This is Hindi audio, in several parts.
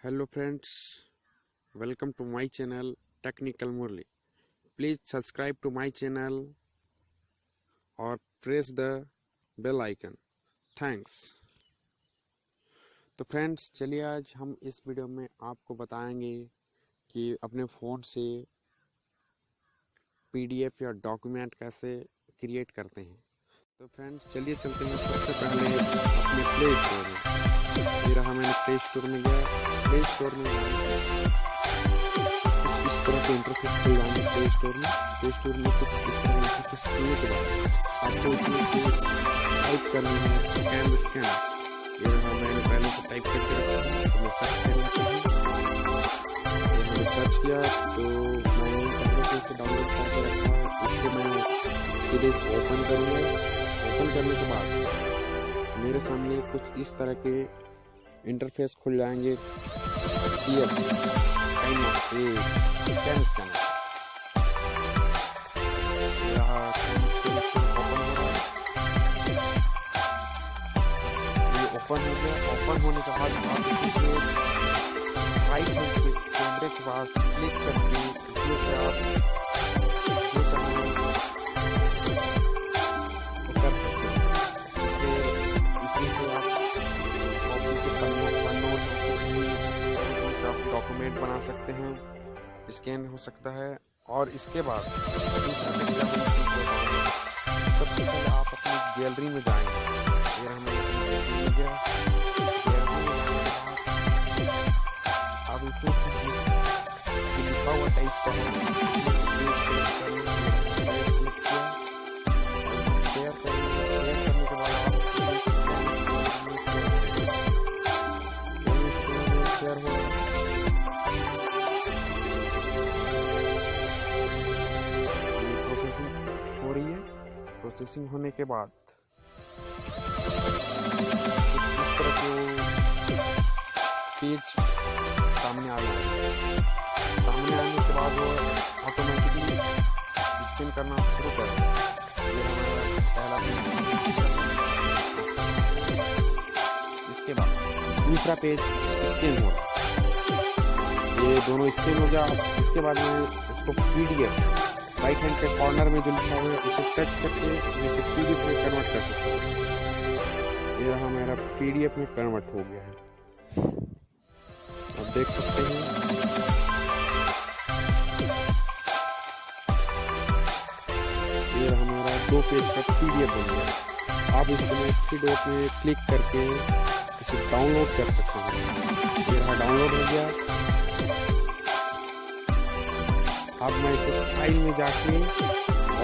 Hello friends, welcome to my channel Technical Murli. Please subscribe to my channel और press the bell icon. Thanks. तो फ्रेंड्स चलिए आज हम इस वीडियो में आपको बताएंगे कि अपने फ़ोन से PDF या डॉक्यूमेंट कैसे क्रिएट करते हैं। तो फ्रेंड्स चलिए चलते हैं सबसे पहले अपने प्ले स्टोर में। ये रहा, मैंने प्ले स्टोर में गया। प्ले स्टोर में कुछ इस तरह के इंटरफेस खुल जाएंगे। प्ले स्टोर में कुछ इस तरह के इंटरफेस खुलने के बाद आपको इसमें से टाइप करनी है कैमस्कैनर। ये रहा, मैंने पहले से टाइप करके रखा है, तो मैं सर्च कर लेता हूँ। मैंने सर्च किया तो मैंने पहले से इसे डाउनलोड करके रखा है। इससे मैं सीधे इसे ओपन करूँगा। ओपन करने के बाद मेरे सामने कुछ इस तरह के इंटरफेस खुल जाएंगे। CF kind of CamScanner open हो रहा है। ये ओपन हो गया। ओपन होने के बाद आप इसे राइट हैंड कैमरे के पास क्लिक करके इसमें से आप जो चाहें वो कर सकते हैं। फिर इसमें से आप कॉपी के पन्नों इसमें से आप डॉक्यूमेंट बना सकते हैं, स्कैन हो सकता है। और इसके बाद दूसरा तरीका सबसे पहले आप अपनी गैलरी में जाएंगे। ये हमें गैलरी में गया। आप इसमें से लिखा हुआ टाइप का है, सेलेक्ट किया और शेयर करेंगे। शेयर करने के बाद आप शेयर हो प्रोसेसिंग हो रही है। प्रोसेसिंग होने के बाद इस तरह के पेज सामने आ गए। सामने आने के बाद वो ऑटोमेटिकली स्कैन करना शुरू कर देगा। ये हमारा पहला पेज। इसके बाद दूसरा पेज स्कैन हो रहा है। ये दोनों स्कैन हो गया। इसके बाद में इसको PDF राइट हैंड के कॉर्नर में जो लिखा हुआ है उसे टच करके जैसे PDF में कन्वर्ट कर सकते हैं। ये रहा, मेरा PDF में कन्वर्ट हो गया है। आप देख सकते हैं। ये रहा, हमारा 2 पेज का PDF बन गया। आप इस समय 3 डॉट में क्लिक करके इसे डाउनलोड कर सकते हैं। ये रहा, डाउनलोड हो गया। अब मैं इसे फाइल में जाके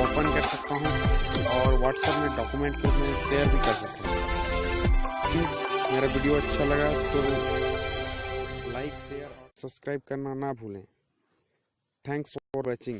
ओपन कर सकता हूँ और व्हाट्सएप में डॉक्यूमेंट को मैं शेयर भी कर सकता हूँ। प्लीज़ मेरा वीडियो अच्छा लगा तो लाइक शेयर और सब्सक्राइब करना ना भूलें। Thanks for watching.